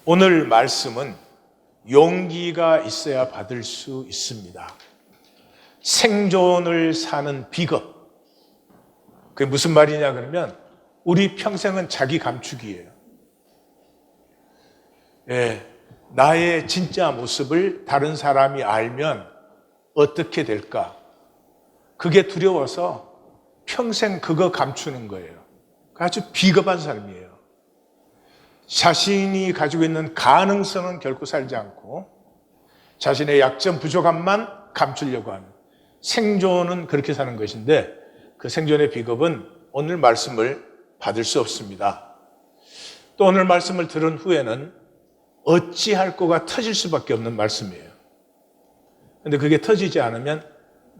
오늘 말씀은 용기가 있어야 받을 수 있습니다. 생존을 사는 비법. 그게 무슨 말이냐 그러면 우리 평생은 자기 감추기예요. 나의 진짜 모습을 다른 사람이 알면 어떻게 될까? 그게 두려워서 평생 그거 감추는 거예요. 아주 비겁한 삶이에요. 자신이 가지고 있는 가능성은 결코 살지 않고 자신의 약점, 부족함만 감추려고 하는 생존은 그렇게 사는 것인데 그 생존의 비겁은 오늘 말씀을 받을 수 없습니다. 또 오늘 말씀을 들은 후에는 어찌할 거가 터질 수밖에 없는 말씀이에요. 그런데 그게 터지지 않으면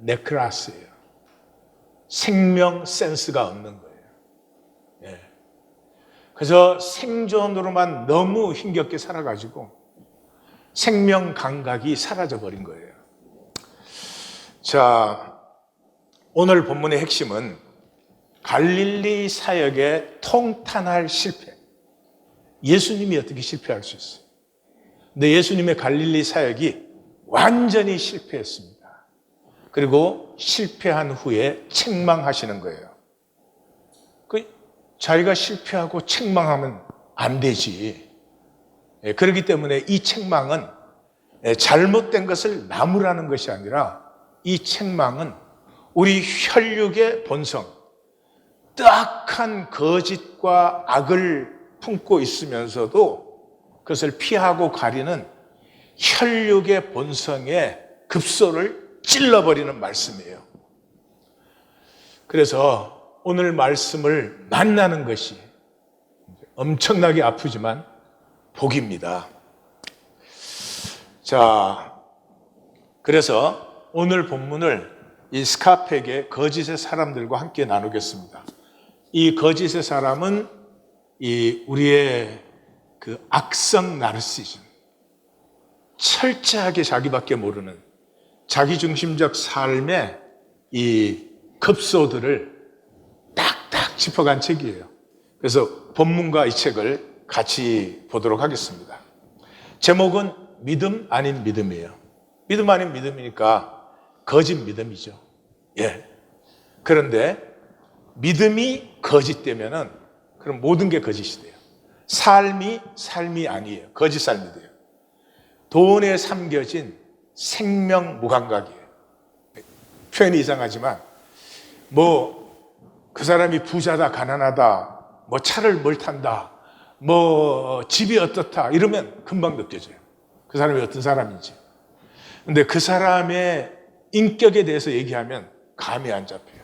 네크라스예요. 생명 센스가 없는 거예요. 그래서 생존으로만 너무 힘겹게 살아가지고 생명 감각이 사라져버린 거예요. 자, 오늘 본문의 핵심은 갈릴리 사역의 통탄할 실패. 예수님이 어떻게 실패할 수 있어요? 근데 예수님의 갈릴리 사역이 완전히 실패했습니다. 그리고 실패한 후에 책망하시는 거예요. 자기가 실패하고 책망하면 안 되지. 그렇기 때문에 이 책망은 잘못된 것을 나무라는 것이 아니라 이 책망은 우리 혈육의 본성, 딱한 거짓과 악을 품고 있으면서도 그것을 피하고 가리는 혈육의 본성의 급소를 찔러버리는 말씀이에요. 그래서 오늘 말씀을 만나는 것이 엄청나게 아프지만 복입니다. 자, 그래서 오늘 본문을 이 스카펙의 거짓의 사람들과 함께 나누겠습니다. 이 거짓의 사람은 이 우리의 그 악성 나르시즘, 철저하게 자기밖에 모르는 자기중심적 삶의 이 급소들을 딱딱 짚어간 책이에요. 그래서 본문과 이 책을 같이 보도록 하겠습니다. 제목은 믿음 아닌 믿음이에요. 믿음 아닌 믿음이니까 거짓 믿음이죠. 그런데 믿음이 거짓되면은 그럼 모든 게 거짓이 돼요. 삶이 아니에요. 거짓 삶이 돼요. 돈에 삼겨진 생명 무감각이에요. 표현이 이상하지만 그 사람이 부자다, 가난하다, 차를 뭘 탄다, 집이 어떻다, 이러면 금방 느껴져요. 그 사람이 어떤 사람인지. 근데 그 사람의 인격에 대해서 얘기하면 감이 안 잡혀요.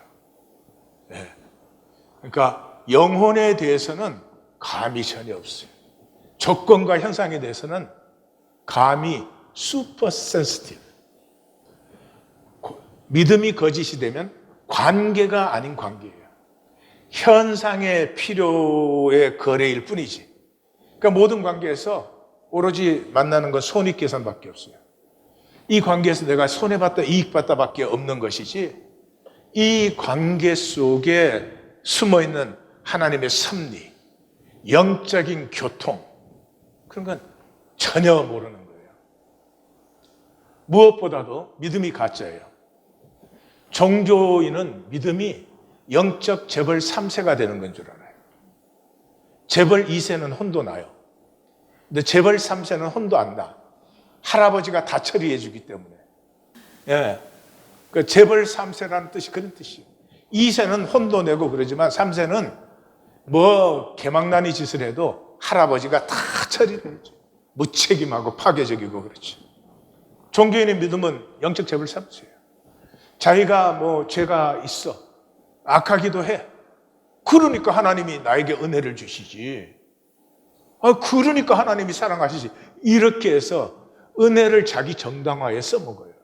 그러니까 영혼에 대해서는 감이 전혀 없어요. 조건과 현상에 대해서는 감이 슈퍼 센시티브. 믿음이 거짓이 되면 관계가 아닌 관계예요. 현상의 필요의 거래일 뿐이지. 그러니까 모든 관계에서 오로지 만나는 건 손익계산밖에 없어요. 이 관계에서 내가 손해봤다 이익봤다 밖에 없는 것이지 이 관계 속에 숨어있는 하나님의 섭리, 영적인 교통, 그런 건 전혀 모르는 거예요. 무엇보다도 믿음이 가짜예요. 종교인은 믿음이 영적 재벌 3세가 되는 건 줄 알아요. 재벌 2세는 혼도 나요. 근데 재벌 3세는 혼도 안 나. 할아버지가 다 처리해 주기 때문에. 그 재벌 3세라는 뜻이 그런 뜻이에요. 2세는 혼도 내고 그러지만 3세는 개망나니 짓을 해도 할아버지가 다 처리를 해줘. 무책임하고 파괴적이고 그렇죠. 종교인의 믿음은 영적 재벌 3세예요. 자기가 죄가 있어. 악하기도 해. 그러니까 하나님이 나에게 은혜를 주시지. 그러니까 하나님이 사랑하시지. 이렇게 해서 은혜를 자기 정당화에 써먹어요.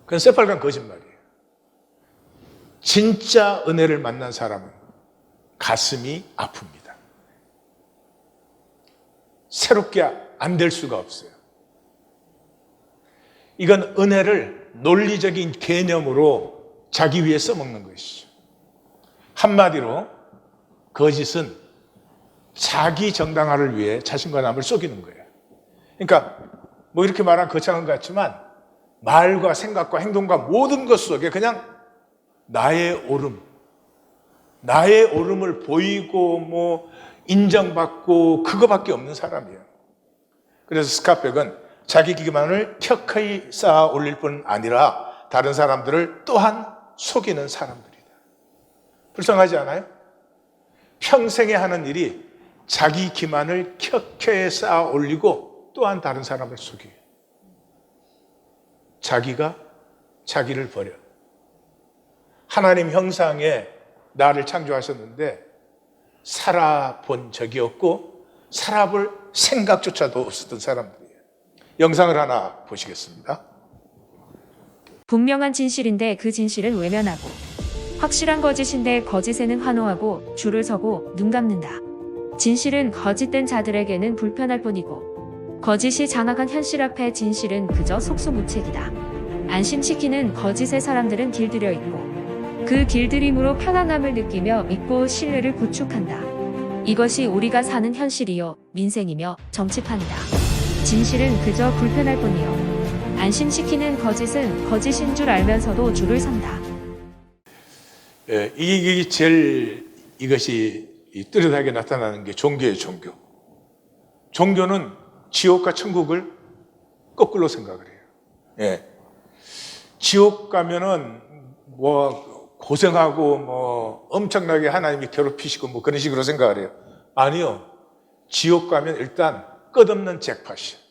그건 새빨간 거짓말이에요. 진짜 은혜를 만난 사람은 가슴이 아픕니다. 새롭게 안 될 수가 없어요. 이건 은혜를 논리적인 개념으로 자기 위해 써먹는 것이죠. 한마디로 거짓은 자기 정당화를 위해 자신과 남을 속이는 거예요. 그러니까 뭐 이렇게 말하면 거창한 것 같지만 말과 생각과 행동과 모든 것 속에 그냥 나의 오름을 보이고 뭐 인정받고 그거밖에 없는 사람이에요. 그래서 스캇백은 자기 기만을 켜켜이 쌓아 올릴 뿐 아니라 다른 사람들을 또한 속이는 사람들이다. 불쌍하지 않아요? 평생에 하는 일이 자기 기만을 켜켜이 쌓아 올리고 또한 다른 사람을 속여요. 자기가 자기를 버려. 하나님 형상에 나를 창조하셨는데 살아본 적이 없고 살아볼 생각조차도 없었던 사람들이에요. 영상을 하나 보시겠습니다. 분명한 진실인데 그 진실은 외면하고, 확실한 거짓인데 거짓에는 환호하고 줄을 서고 눈 감는다. 진실은 거짓된 자들에게는 불편할 뿐이고 거짓이 장악한 현실 앞에 진실은 그저 속수무책이다. 안심시키는 거짓의 사람들은 길들여 있고 그 길들임으로 편안함을 느끼며 믿고 신뢰를 구축한다. 이것이 우리가 사는 현실이요 민생이며 정치판이다. 진실은 그저 불편할 뿐이요 안심시키는 거짓은 거짓인 줄 알면서도 줄을 선다. 이게 제일 이것이 뚜렷하게 나타나는 게 종교예요. 종교는 지옥과 천국을 거꾸로 생각을 해요. 예. 지옥 가면은 뭐 고생하고 뭐 엄청나게 하나님이 괴롭히시고 뭐 그런 식으로 생각을 해요. 아니요. 지옥 가면 일단 끝없는 잭팟이에요.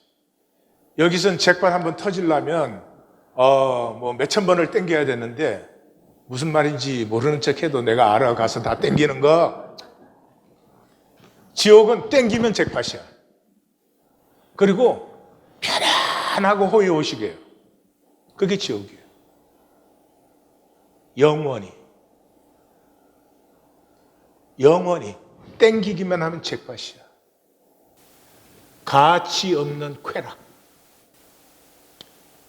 여기선 잭팟 한번 터지려면 뭐 몇천 번을 땡겨야 되는데 무슨 말인지 모르는 척 해도 내가 알아가서 다 땡기는 거. 지옥은 땡기면 잭팟이야. 그리고 편안하고 호의호식이에요. 그게 지옥이에요. 영원히 땡기기만 하면 잭팟이야. 가치 없는 쾌락.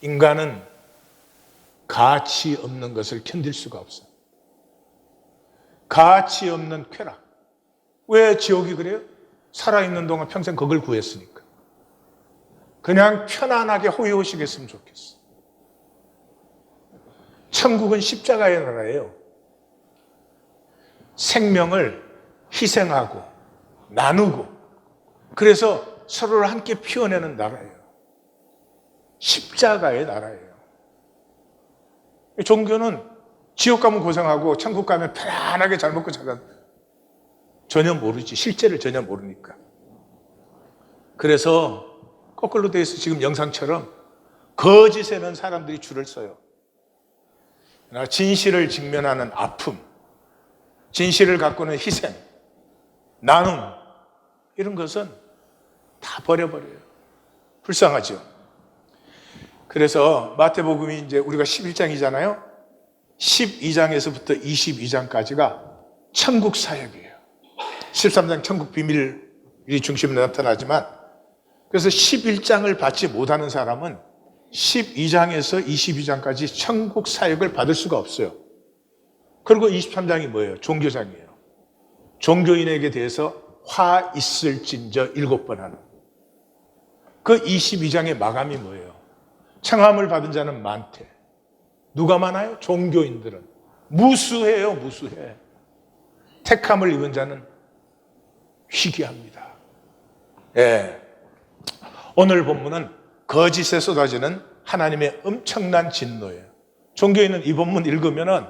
인간은 가치 없는 것을 견딜 수가 없어요. 가치 없는 쾌락. 왜 지옥이 그래요? 살아있는 동안 평생 그걸 구했으니까. 그냥 편안하게 호의호식했으면 좋겠어. 천국은 십자가의 나라예요. 생명을 희생하고 나누고 그래서 서로를 함께 피워내는 나라예요. 십자가의 나라예요. 종교는 지옥 가면 고생하고 천국 가면 편안하게 잘 먹고 잘 산다. 전혀 모르지. 실제를 전혀 모르니까. 그래서 거꾸로 돼 있어. 지금 영상처럼 거짓에는 사람들이 줄을 서요. 진실을 직면하는 아픔, 진실을 갖고는 희생, 나눔 이런 것은 다 버려버려요. 불쌍하죠. 그래서 마태복음이 이제 우리가 11장이잖아요. 12장에서부터 22장까지가 천국 사역이에요. 13장 천국 비밀이 중심으로 나타나지만 그래서 11장을 받지 못하는 사람은 12장에서 22장까지 천국 사역을 받을 수가 없어요. 그리고 23장이 뭐예요? 종교장이에요. 종교인에게 대해서 화 있을진저 7번 하는. 그 22장의 마감이 뭐예요? 청함을 받은 자는 많대. 누가 많아요? 종교인들은. 무수해요, 무수해. 택함을 입은 자는 희귀합니다. 예. 오늘 본문은 거짓에 쏟아지는 하나님의 엄청난 진노예요. 종교인은 이 본문 읽으면은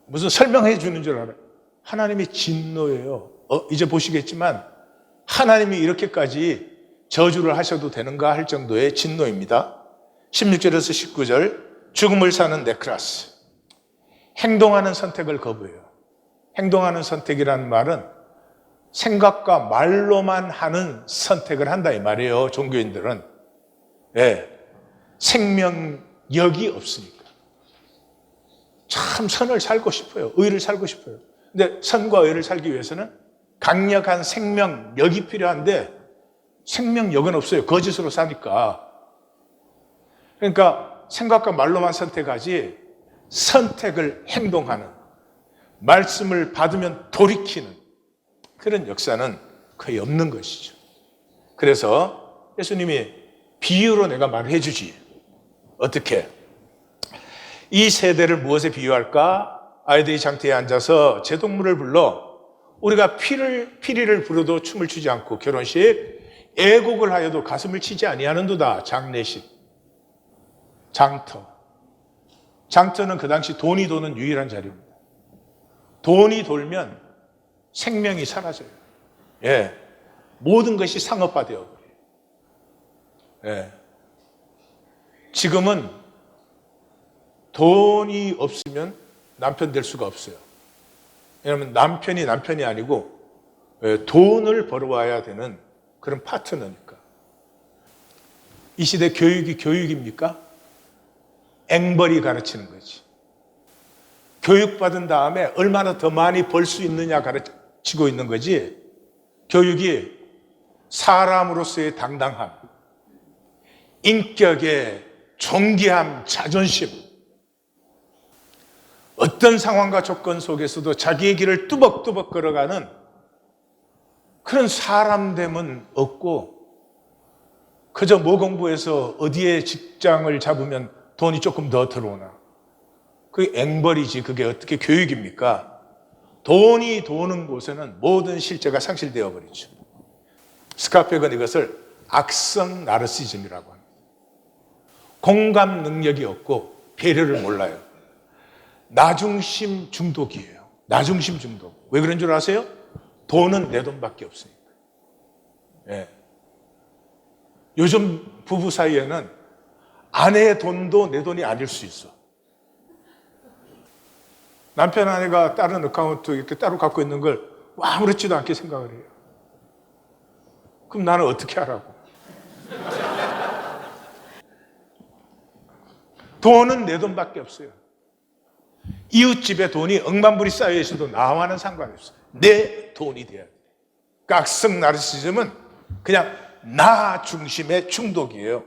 무슨 설명해 주는 줄 알아요. 하나님의 진노예요. 이제 보시겠지만 하나님이 이렇게까지 저주를 하셔도 되는가 할 정도의 진노입니다. 16절에서 19절 죽음을 사는 네크라스. 행동하는 선택을 거부해요. 행동하는 선택이라는 말은 생각과 말로만 하는 선택을 한다 이 말이에요. 종교인들은. 예, 생명력이 없으니까. 참 선을 살고 싶어요. 의를 살고 싶어요. 근데 선과 의를 살기 위해서는 강력한 생명력이 필요한데 생명력은 없어요. 거짓으로 사니까. 그러니까 생각과 말로만 선택하지 선택을 행동하는, 말씀을 받으면 돌이키는 그런 역사는 거의 없는 것이죠. 그래서 예수님이 비유로 내가 말해 주지. 어떻게? 이 세대를 무엇에 비유할까? 아이들이 장터에 앉아서 제동물을 불러 우리가 피리를 부르도 춤을 추지 않고 결혼식, 애곡을 하여도 가슴을 치지 아니하는도다. 장례식, 장터. 장터는 그 당시 돈이 도는 유일한 자리입니다. 돈이 돌면 생명이 사라져요. 예, 모든 것이 상업화 되어버려요. 예. 지금은 돈이 없으면 남편 될 수가 없어요. 왜냐하면 남편이 아니고 돈을 벌어와야 되는 그런 파트너니까. 이 시대 교육이 교육입니까? 앵벌이 가르치는 거지. 교육받은 다음에 얼마나 더 많이 벌 수 있느냐 가르치고 있는 거지. 교육이 사람으로서의 당당함, 인격의 존귀함, 자존심, 어떤 상황과 조건 속에서도 자기의 길을 뚜벅뚜벅 걸어가는 그런 사람됨은 없고, 그저 모공부에서 어디에 직장을 잡으면 돈이 조금 더 들어오나, 그게 앵벌이지. 그게 어떻게 교육입니까? 돈이 도는 곳에는 모든 실제가 상실되어 버리죠. 스카펙은 이것을 악성 나르시즘이라고 합니다. 공감 능력이 없고 배려를 몰라요. 나중심 중독이에요. 나중심 중독. 왜 그런 줄 아세요? 돈은 내 돈밖에 없으니까. 예. 요즘 부부 사이에는 아내의 돈도 내 돈이 아닐 수 있어. 남편 아내가 다른 어카운트 이렇게 따로 갖고 있는 걸 아무렇지도 않게 생각을 해요. 그럼 나는 어떻게 하라고? 돈은 내 돈밖에 없어요. 이웃집에 돈이 억만불이 쌓여 있어도 나와는 상관이 없어요. 내 돈이 돼야 돼. 악성 나르시즘은 그냥 나 중심의 중독이에요.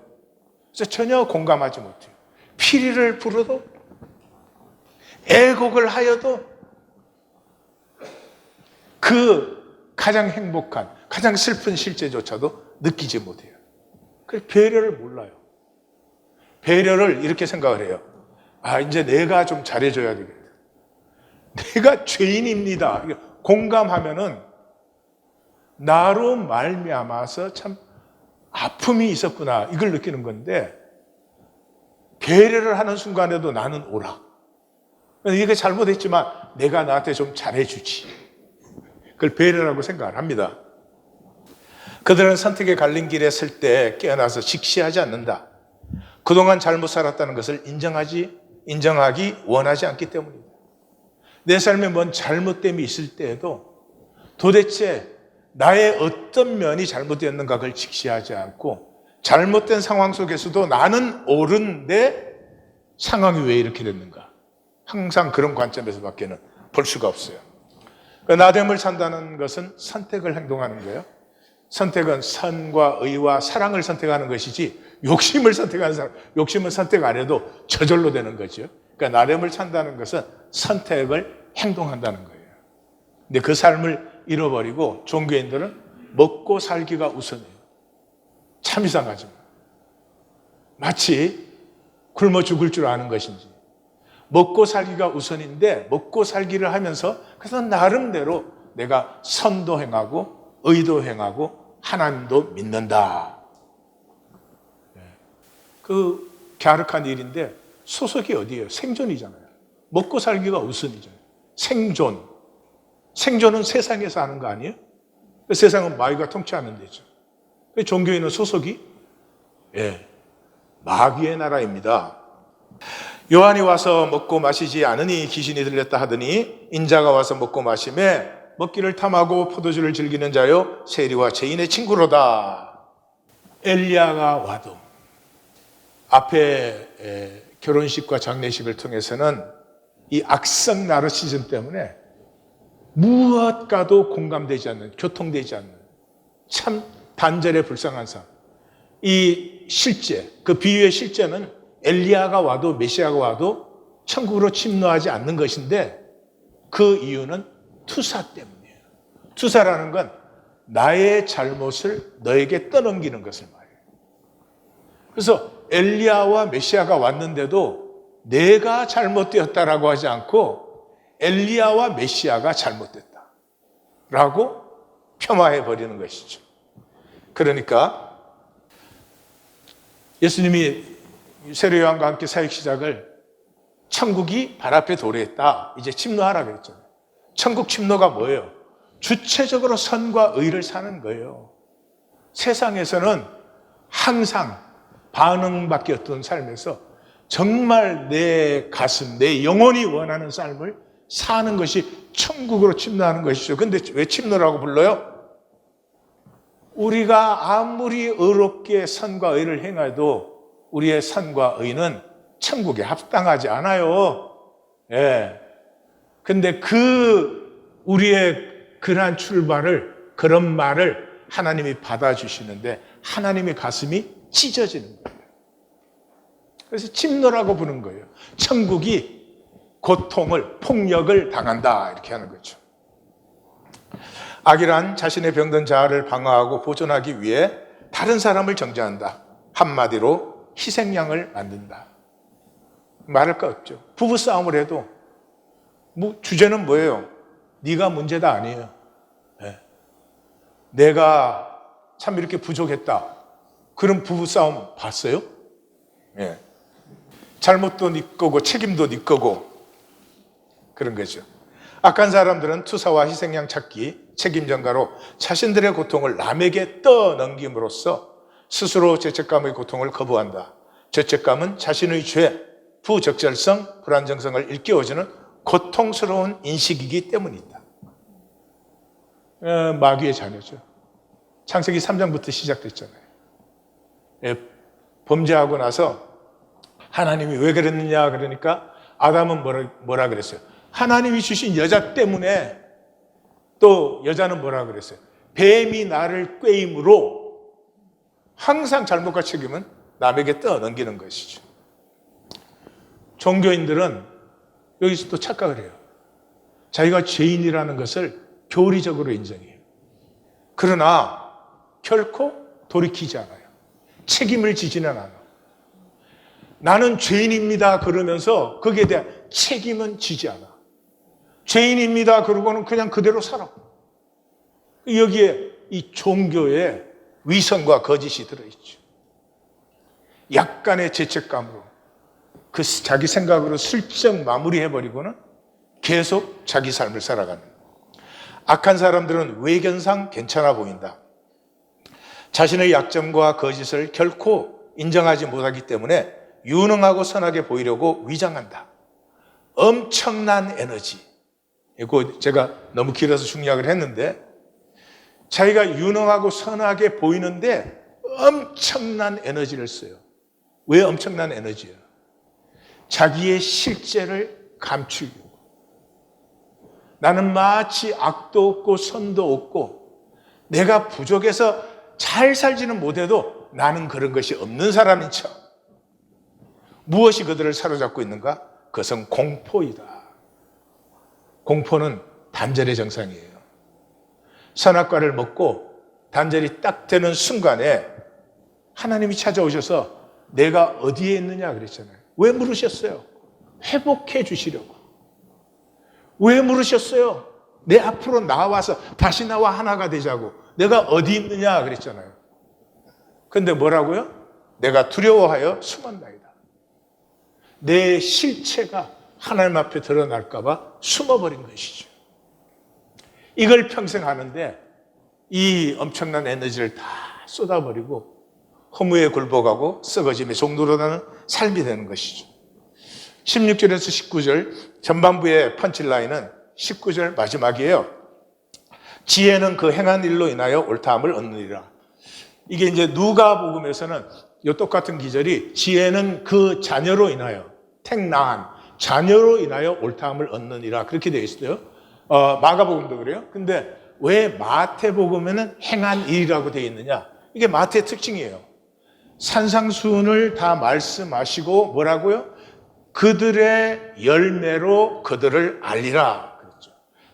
그래서 전혀 공감하지 못해요. 피리를 불어도 애곡을 하여도 그 가장 행복한, 가장 슬픈 실제조차도 느끼지 못해요. 그래서 배려를 몰라요. 배려를 이렇게 생각을 해요. 아, 이제 내가 좀 잘해줘야 되겠다. 내가 죄인입니다. 공감하면은 나로 말미암아서 참 아픔이 있었구나, 이걸 느끼는 건데, 배려를 하는 순간에도 나는 오라. 이게 잘못했지만 내가 나한테 좀 잘해주지. 그걸 배려라고 생각을 합니다. 그들은 선택의 갈린 길에 설 때 깨어나서 직시하지 않는다. 그동안 잘못 살았다는 것을 인정하기 원하지 않기 때문입니다. 내 삶에 뭔 잘못됨이 있을 때에도 도대체 나의 어떤 면이 잘못되었는가 그걸 직시하지 않고, 잘못된 상황 속에서도 나는 옳은데 상황이 왜 이렇게 됐는가, 항상 그런 관점에서밖에는 볼 수가 없어요. 나됨을 산다는 것은 선택을 행동하는 거예요. 선택은 선과 의와 사랑을 선택하는 것이지 욕심을 선택하는 사람, 욕심은 선택 안 해도 저절로 되는 거죠. 그러니까 나됨을 산다는 것은 선택을 행동한다는 거예요. 근데 그 삶을 잃어버리고 종교인들은 먹고 살기가 우선이에요. 참 이상하죠. 마치 굶어 죽을 줄 아는 것인지. 먹고 살기가 우선인데 먹고 살기를 하면서 그래서 나름대로 내가 선도 행하고 의도 행하고 하나님도 믿는다. 그 갸륵한 일인데 소속이 어디예요? 생존이잖아요. 먹고 살기가 우선이잖아요. 생존은 세상에서 하는 거 아니에요? 세상은 마귀가 통치하는 데죠. 종교인은 소속이 마귀의 나라입니다. 요한이 와서 먹고 마시지 않으니 귀신이 들렸다 하더니 인자가 와서 먹고 마시매 먹기를 탐하고 포도주를 즐기는 자요 세리와 죄인의 친구로다. 엘리야가 와도 앞에 결혼식과 장례식을 통해서는 이 악성 나르시즘 때문에 무엇과도 공감되지 않는, 교통되지 않는 참 단절의 불쌍한 삶. 이 실제, 그 비유의 실제는 엘리야가 와도 메시아가 와도 천국으로 침노하지 않는 것인데 그 이유는 투사 때문이에요. 투사라는 건 나의 잘못을 너에게 떠넘기는 것을 말해요. 그래서 엘리야와 메시아가 왔는데도 내가 잘못되었다라고 하지 않고 엘리야와 메시아가 잘못됐다라고 폄하해 버리는 것이죠. 그러니까 예수님이 세례 요한과 함께 사역 시작을 천국이 발 앞에 도래했다. 이제 침노하라 그랬잖아요. 천국 침노가 뭐예요? 주체적으로 선과 의를 사는 거예요. 세상에서는 항상 반응밖에 없던 삶에서 정말 내 가슴, 내 영혼이 원하는 삶을 사는 것이 천국으로 침노하는 것이죠. 근데 왜 침노라고 불러요? 우리가 아무리 의롭게 선과 의를 행해도 우리의 선과 의는 천국에 합당하지 않아요. 예. 근데 우리의 그러한 출발을, 그런 말을 하나님이 받아주시는데 하나님의 가슴이 찢어지는 거예요. 그래서 침노라고 부르는 거예요. 천국이 고통을, 폭력을 당한다. 이렇게 하는 거죠. 악이란 자신의 병든 자아를 방어하고 보존하기 위해 다른 사람을 정죄한다. 한마디로 희생양을 만든다. 말할 거 없죠. 부부싸움을 해도 주제는 뭐예요? 네가 문제다 아니에요. 네. 내가 참 이렇게 부족했다. 그런 부부싸움 봤어요? 네. 잘못도 네 거고 책임도 네 거고 그런 거죠. 악한 사람들은 투사와 희생양 찾기, 책임 전가로 자신들의 고통을 남에게 떠넘김으로써 스스로 죄책감의 고통을 거부한다. 죄책감은 자신의 죄, 부적절성, 불안정성을 일깨워주는 고통스러운 인식이기 때문이다. 마귀의 자녀죠. 창세기 3장부터 시작됐잖아요. 범죄하고 나서 하나님이 왜 그랬느냐 그러니까 아담은 뭐라 그랬어요? 하나님이 주신 여자 때문에. 또 여자는 뭐라 그랬어요? 뱀이 나를 꾀임으로. 항상 잘못과 책임은 남에게 떠넘기는 것이죠. 종교인들은 여기서 또 착각을 해요. 자기가 죄인이라는 것을 교리적으로 인정해요. 그러나 결코 돌이키지 않아요. 책임을 지지는 않아요. 나는 죄인입니다 그러면서 거기에 대한 책임은 지지 않아. 죄인입니다 그러고는 그냥 그대로 살아. 여기에 이 종교의 위선과 거짓이 들어있죠. 약간의 죄책감으로 그 자기 생각으로 슬쩍 마무리해버리고는 계속 자기 삶을 살아가는. 악한 사람들은 외견상 괜찮아 보인다. 자신의 약점과 거짓을 결코 인정하지 못하기 때문에 유능하고 선하게 보이려고 위장한다. 엄청난 에너지. 이거 제가 너무 길어서 중략을 했는데 자기가 유능하고 선하게 보이는데 엄청난 에너지를 써요. 왜 엄청난 에너지예요? 자기의 실제를 감추려고. 나는 마치 악도 없고 선도 없고 내가 부족해서 잘 살지는 못해도 나는 그런 것이 없는 사람인 척. 무엇이 그들을 사로잡고 있는가? 그것은 공포이다. 공포는 단절의 정상이에요. 선악과를 먹고 단절이 딱 되는 순간에 하나님이 찾아오셔서 내가 어디에 있느냐 그랬잖아요. 왜 물으셨어요? 회복해 주시려고. 왜 물으셨어요? 내 앞으로 나와서 다시 나와 하나가 되자고. 내가 어디 있느냐 그랬잖아요. 근데 뭐라고요? 내가 두려워하여 숨었나이다. 내 실체가 하나님 앞에 드러날까 봐 숨어버린 것이죠. 이걸 평생 하는데 이 엄청난 에너지를 다 쏟아버리고 허무에 굴복하고 썩어짐에 종노릇하는 삶이 되는 것이죠. 16절에서 19절 전반부의 펀치라인은 19절 마지막이에요. 지혜는 그 행한 일로 인하여 옳다함을 얻느니라. 이게 이제 누가복음에서는 이 똑같은 기절이 지혜는 그 자녀로 인하여 택나한 자녀로 인하여 옳다함을 얻느니라 그렇게 되어 있어요. 마가복음도 그래요. 근데 왜 마태복음에는 행한 일이라고 되어 있느냐? 이게 마태의 특징이에요. 산상수훈을 다 말씀하시고 뭐라고요? 그들의 열매로 그들을 알리라 그랬죠.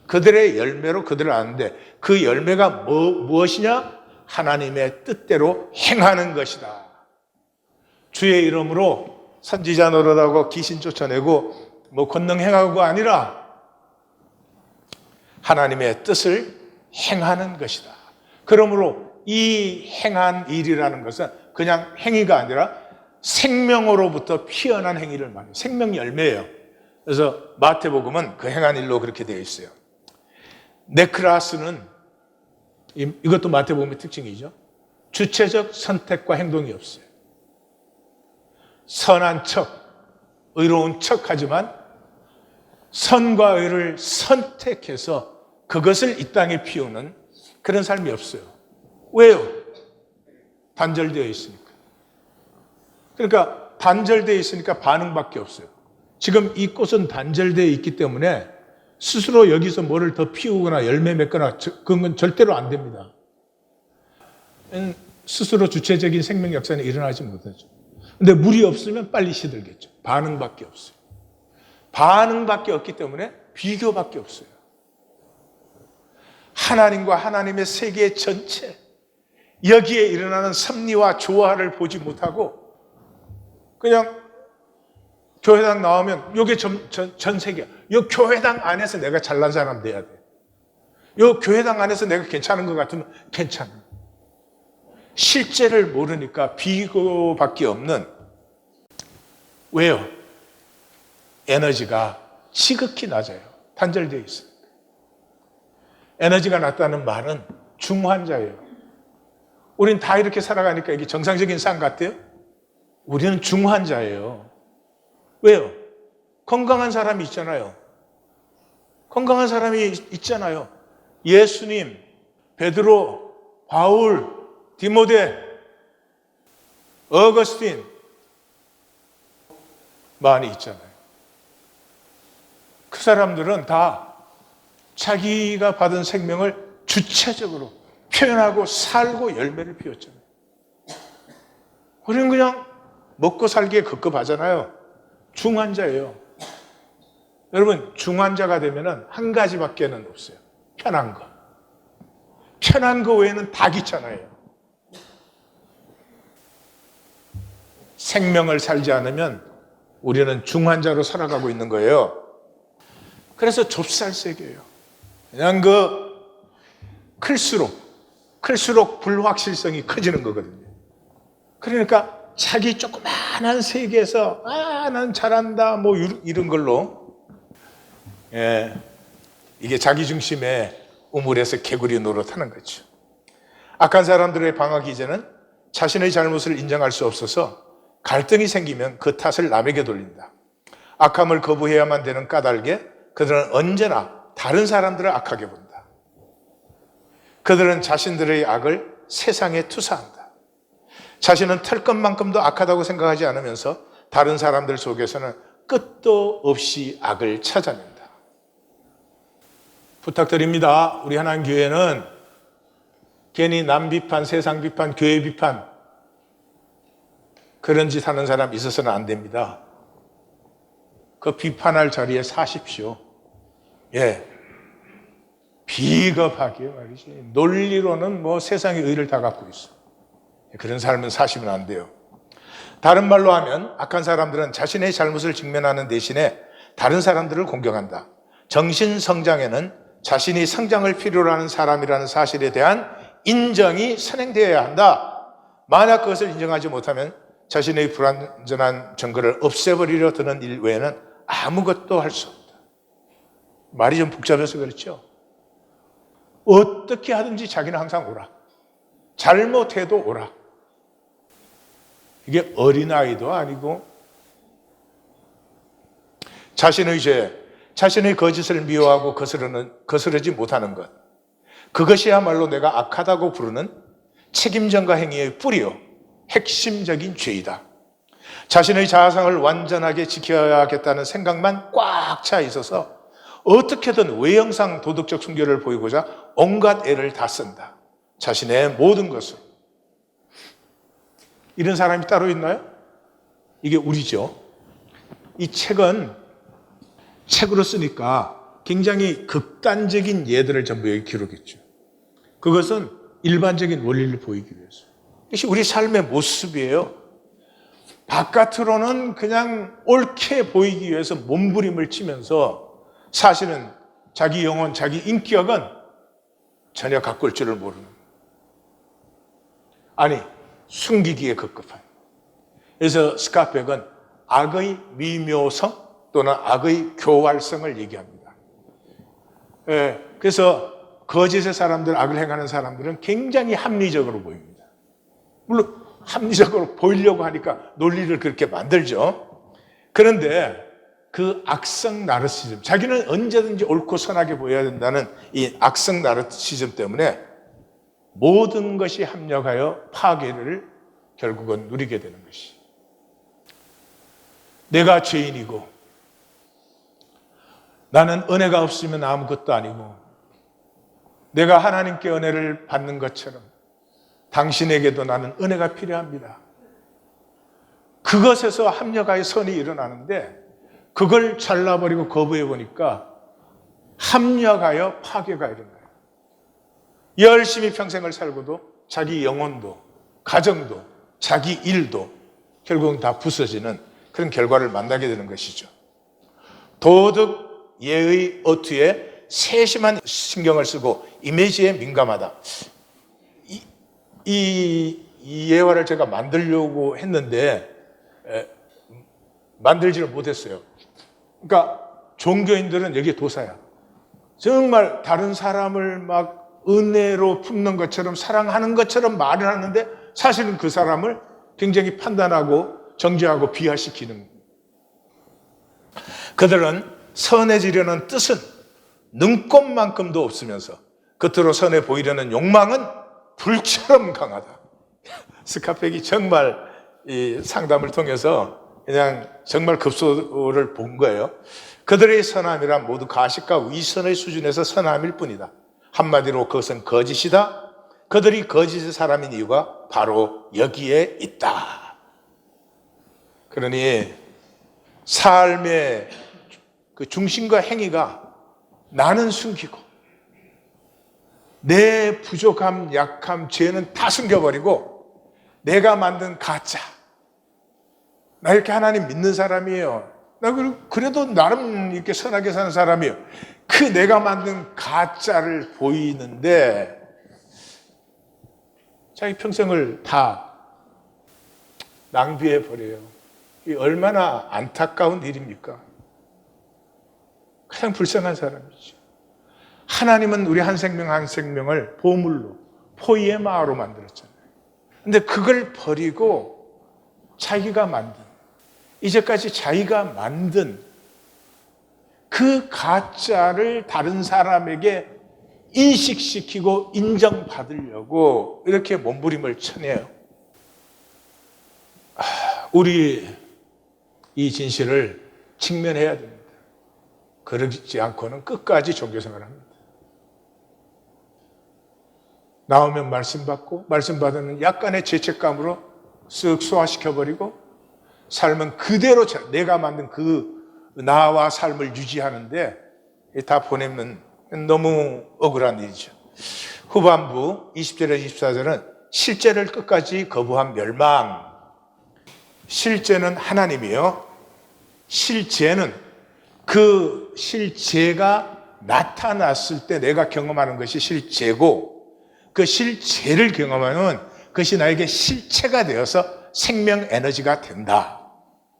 그들의 열매로 그들을 아는데 그 열매가 무엇이냐? 하나님의 뜻대로 행하는 것이다. 주의 이름으로 선지자 노릇하고 귀신 쫓아내고 권능 행하고가 아니라 하나님의 뜻을 행하는 것이다. 그러므로 이 행한 일이라는 것은 그냥 행위가 아니라 생명으로부터 피어난 행위를 말해요. 생명 열매예요. 그래서 마태복음은 그 행한 일로 그렇게 되어 있어요. 네크라스는 이것도 마태복음의 특징이죠. 주체적 선택과 행동이 없어요. 선한 척, 의로운 척 하지만 선과 의를 선택해서 그것을 이 땅에 피우는 그런 삶이 없어요. 왜요? 단절되어 있으니까. 그러니까 단절되어 있으니까 반응밖에 없어요. 지금 이 꽃은 단절되어 있기 때문에 스스로 여기서 뭐를 더 피우거나 열매 맺거나 그건 절대로 안 됩니다. 스스로 주체적인 생명 역사는 일어나지 못하죠. 근데 물이 없으면 빨리 시들겠죠. 반응밖에 없어요. 반응밖에 없기 때문에 비교밖에 없어요. 하나님과 하나님의 세계 전체, 여기에 일어나는 섭리와 조화를 보지 못하고 그냥 교회당 나오면 이게 전 세계야. 이 교회당 안에서 내가 잘난 사람 돼야 돼. 이 교회당 안에서 내가 괜찮은 것 같으면 괜찮아. 실제를 모르니까 비교밖에 없는. 왜요? 에너지가 지극히 낮아요. 단절되어 있어요. 에너지가 낮다는 말은 중환자예요. 우린 다 이렇게 살아가니까 이게 정상적인 삶 같아요? 우리는 중환자예요. 왜요? 건강한 사람이 있잖아요. 건강한 사람이 있잖아요. 예수님, 베드로, 바울, 디모데, 어거스틴 많이 있잖아요. 그 사람들은 다 자기가 받은 생명을 주체적으로 표현하고 살고 열매를 피웠잖아요. 우리는 그냥 먹고 살기에 급급하잖아요. 중환자예요. 여러분, 중환자가 되면 한 가지밖에는 없어요. 편한 거. 편한 거 외에는 다 귀찮아요. 생명을 살지 않으면 우리는 중환자로 살아가고 있는 거예요. 그래서 좁쌀세계예요. 그냥 클수록 불확실성이 커지는 거거든요. 그러니까 자기 조그마한 세계에서 난 잘한다 이런 걸로 이게 자기 중심의 우물에서 개구리 노릇하는 거죠. 악한 사람들의 방어 기제는 자신의 잘못을 인정할 수 없어서 갈등이 생기면 그 탓을 남에게 돌린다. 악함을 거부해야만 되는 까닭에 그들은 언제나 다른 사람들을 악하게 본다. 그들은 자신들의 악을 세상에 투사한다. 자신은 털 것만큼도 악하다고 생각하지 않으면서 다른 사람들 속에서는 끝도 없이 악을 찾아낸다. 부탁드립니다. 우리 하나님교회는 괜히 남 비판, 세상 비판, 교회 비판 그런 짓 하는 사람 있어서는 안 됩니다. 그 비판할 자리에 사십시오. 비겁하게 말이지. 논리로는 세상의 의를 다 갖고 있어. 그런 삶은 사시면 안 돼요. 다른 말로 하면 악한 사람들은 자신의 잘못을 직면하는 대신에 다른 사람들을 공격한다. 정신 성장에는 자신이 성장을 필요로 하는 사람이라는 사실에 대한 인정이 선행되어야 한다. 만약 그것을 인정하지 못하면 자신의 불완전한 증거를 없애버리려 드는 일 외에는 아무것도 할 수 없다. 말이 좀 복잡해서 그렇죠? 어떻게 하든지 자기는 항상 오라. 잘못해도 오라. 이게 어린아이도 아니고 자신의 죄, 자신의 거짓을 미워하고 거스르지 못하는 것, 그것이야말로 내가 악하다고 부르는 책임전가 행위의 뿌리요 핵심적인 죄이다. 자신의 자아상을 완전하게 지켜야겠다는 생각만 꽉 차 있어서 어떻게든 외형상 도덕적 순결을 보이고자 온갖 애를 다 쓴다. 자신의 모든 것을. 이런 사람이 따로 있나요? 이게 우리죠. 이 책은 책으로 쓰니까 굉장히 극단적인 예들을 전부 여기 기록했죠. 그것은 일반적인 원리를 보이기 위해서. 이것이 우리 삶의 모습이에요. 바깥으로는 그냥 옳게 보이기 위해서 몸부림을 치면서 사실은 자기 영혼, 자기 인격은 전혀 가꿀 줄을 모르는, 아니 숨기기에 급급한. 그래서 스카펙은 악의 미묘성 또는 악의 교활성을 얘기합니다. 그래서 거짓의 사람들, 악을 행하는 사람들은 굉장히 합리적으로 보입니다. 물론 합리적으로 보이려고 하니까 논리를 그렇게 만들죠. 그런데 그 악성 나르시즘, 자기는 언제든지 옳고 선하게 보여야 된다는 이 악성 나르시즘 때문에 모든 것이 합력하여 파괴를 결국은 누리게 되는 것이. 내가 죄인이고 나는 은혜가 없으면 아무것도 아니고 내가 하나님께 은혜를 받는 것처럼 당신에게도 나는 은혜가 필요합니다. 그것에서 합력하여 선이 일어나는데 그걸 잘라버리고 거부해보니까 합력하여 파괴가 일어나요. 열심히 평생을 살고도 자기 영혼도 가정도 자기 일도 결국은 다 부서지는 그런 결과를 만나게 되는 것이죠. 도덕, 예의, 어투에 세심한 신경을 쓰고 이미지에 민감하다. 이 예화를 제가 만들려고 했는데 만들지를 못했어요. 그러니까 종교인들은 여기에 도사야. 정말 다른 사람을 막 은혜로 품는 것처럼 사랑하는 것처럼 말을 하는데 사실은 그 사람을 굉장히 판단하고 정죄하고 비하시키는. 그들은 선해지려는 뜻은 눈꼽만큼도 없으면서 겉으로 선해 보이려는 욕망은 불처럼 강하다. 스카펙이 정말 이 상담을 통해서 그냥 정말 급소를 본 거예요. 그들의 선함이란 모두 가식과 위선의 수준에서 선함일 뿐이다. 한마디로 그것은 거짓이다. 그들이 거짓의 사람인 이유가 바로 여기에 있다. 그러니 삶의 그 중심과 행위가 나는 숨기고 내 부족함, 약함, 죄는 다 숨겨버리고 내가 만든 가짜. 나 이렇게 하나님 믿는 사람이에요. 나 그래도 나름 이렇게 선하게 사는 사람이에요. 그 내가 만든 가짜를 보이는데 자기 평생을 다 낭비해 버려요. 이 얼마나 안타까운 일입니까? 가장 불쌍한 사람이죠. 하나님은 우리 한 생명 한 생명을 보물로, 포이에마로 만들었잖아요. 근데 그걸 버리고 자기가 만든, 이제까지 자기가 만든 그 가짜를 다른 사람에게 인식시키고 인정받으려고 이렇게 몸부림을 쳐내요. 우리 이 진실을 직면해야 됩니다. 그러지 않고는 끝까지 종교생활을 합니다. 나오면 말씀 받고 말씀 받으면 약간의 죄책감으로 쓱 소화시켜버리고 삶은 그대로 내가 만든 그 나와 삶을 유지하는데 다 보내면 너무 억울한 일이죠. 후반부 20절에서 24절은 실제를 끝까지 거부한 멸망. 실제는 하나님이요. 실제는 그 실제가 나타났을 때 내가 경험하는 것이 실제고 그 실제를 경험하면 그것이 나에게 실체가 되어서 생명 에너지가 된다.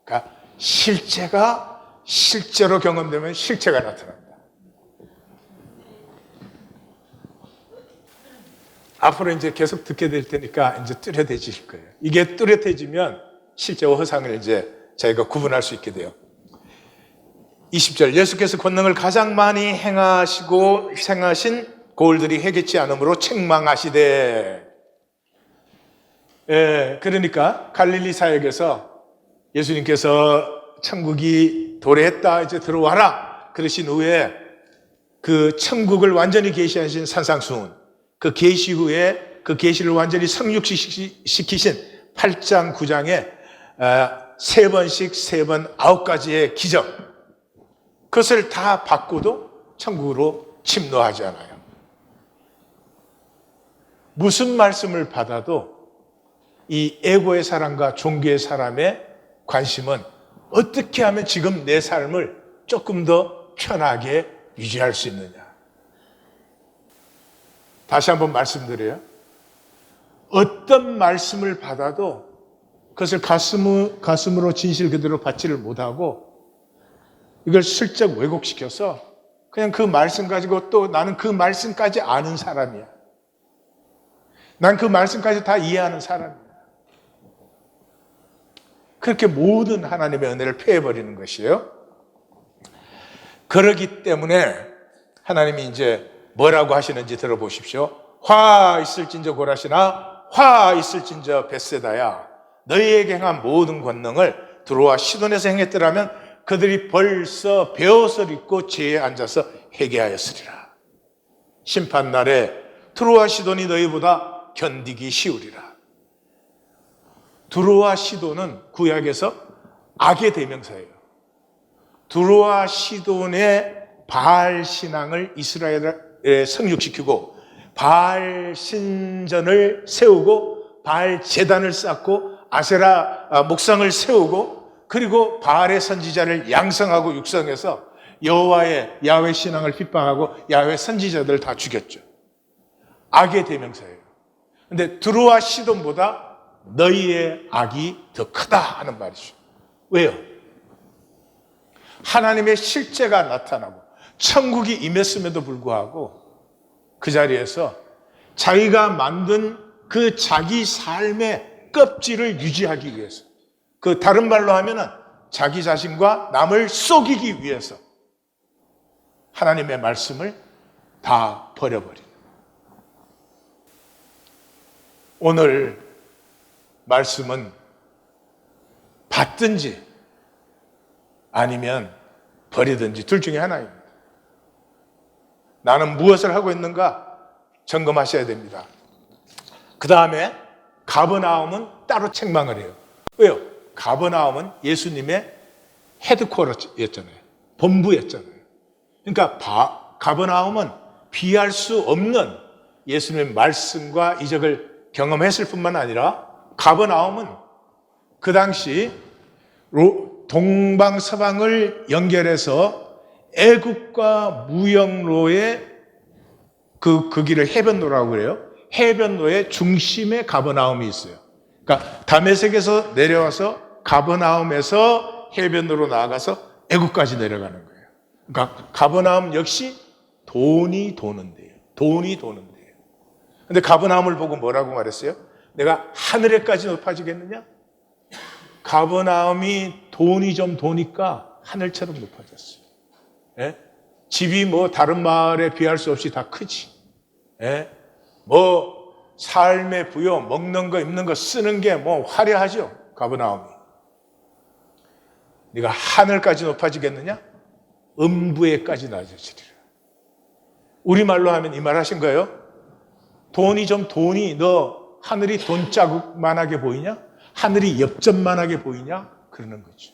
그러니까 실제가 실제로 경험되면 실체가 나타난다. 앞으로 이제 계속 듣게 될 테니까 이제 뚜렷해질 거예요. 이게 뚜렷해지면 실제와 허상을 이제 저희가 구분할 수 있게 돼요. 20절, 예수께서 권능을 가장 많이 행하시고 희생하신 고을들이 회개치 않으므로 책망하시되. 그러니까 갈릴리 사역에서 예수님께서 천국이 도래했다, 이제 들어와라 그러신 후에 그 천국을 완전히 계시하신 산상수훈, 그 계시 후에 그 계시를 완전히 성육시키신 8장 9장에 3번씩 3번 9가지의 기적, 그것을 다 받고도 천국으로 침노하지 않아요. 무슨 말씀을 받아도 이 에고의 사람과 종교의 사람의 관심은 어떻게 하면 지금 내 삶을 조금 더 편하게 유지할 수 있느냐. 다시 한번 말씀드려요. 어떤 말씀을 받아도 그것을 가슴으로 진실 그대로 받지를 못하고 이걸 슬쩍 왜곡시켜서 그냥 그 말씀 가지고 또 나는 그 말씀까지 아는 사람이야. 난 그 말씀까지 다 이해하는 사람이야. 그렇게 모든 하나님의 은혜를 폐해버리는 것이에요. 그러기 때문에 하나님이 이제 뭐라고 하시는지 들어보십시오. 화 있을진저 고라시나 화 있을진저 벳세다야, 너희에게 행한 모든 권능을 두로와 시돈에서 행했더라면 그들이 벌써 베옷을 입고 죄에 앉아서 회개하였으리라. 심판날에 두로와 시돈이 너희보다 견디기 쉬우리라. 두로와 시돈은 구약에서 악의 대명사예요. 두로와 시돈의 바알 신앙을 이스라엘에 성육시키고 바알 신전을 세우고 바알 제단을 쌓고 아세라 목상을 세우고 그리고 바알의 선지자를 양성하고 육성해서 야훼 신앙을 핍박하고 야훼 선지자들을 다 죽였죠. 악의 대명사예요. 근데 두로와 시돈보다 너희의 악이 더 크다 하는 말이죠. 왜요? 하나님의 실제가 나타나고 천국이 임했음에도 불구하고 그 자리에서 자기가 만든 그 자기 삶의 껍질을 유지하기 위해서, 그 다른 말로 하면은 자기 자신과 남을 속이기 위해서 하나님의 말씀을 다 버려버린. 오늘 말씀은 받든지 아니면 버리든지 둘 중에 하나입니다. 나는 무엇을 하고 있는가 점검하셔야 됩니다. 그 다음에 가버나움은 따로 책망을 해요. 왜요? 가버나움은 예수님의 헤드쿼터였잖아요. 본부였잖아요. 그러니까 가버나움은 비할 수 없는 예수님의 말씀과 이적을 경험했을 뿐만 아니라 가버나움은 그 당시 동방서방을 연결해서 애국과 무역로의 그 길을 해변로라고 그래요. 해변로의 중심에 가버나움이 있어요. 그러니까 다메섹에서 내려와서 가버나움에서 해변로로 나아가서 애국까지 내려가는 거예요. 그러니까 가버나움 역시 돈이 도는 데예요. 돈이 도는 데예요. 근데 가버나움을 보고 뭐라고 말했어요? 내가 하늘에까지 높아지겠느냐? 가버나움이 돈이 좀 도니까 하늘처럼 높아졌어요. 예? 집이 뭐 다른 마을에 비할 수 없이 다 크지. 예? 뭐 삶의 부요, 먹는 거, 입는 거, 쓰는 게 뭐 화려하죠. 가버나움이. 네가 하늘까지 높아지겠느냐? 음부에까지 낮아지리라. 우리말로 하면 이 말 하신 거예요. 돈이 좀 도니 너 하늘이 돈자국만하게 보이냐? 하늘이 엽전만하게 보이냐? 그러는 거죠.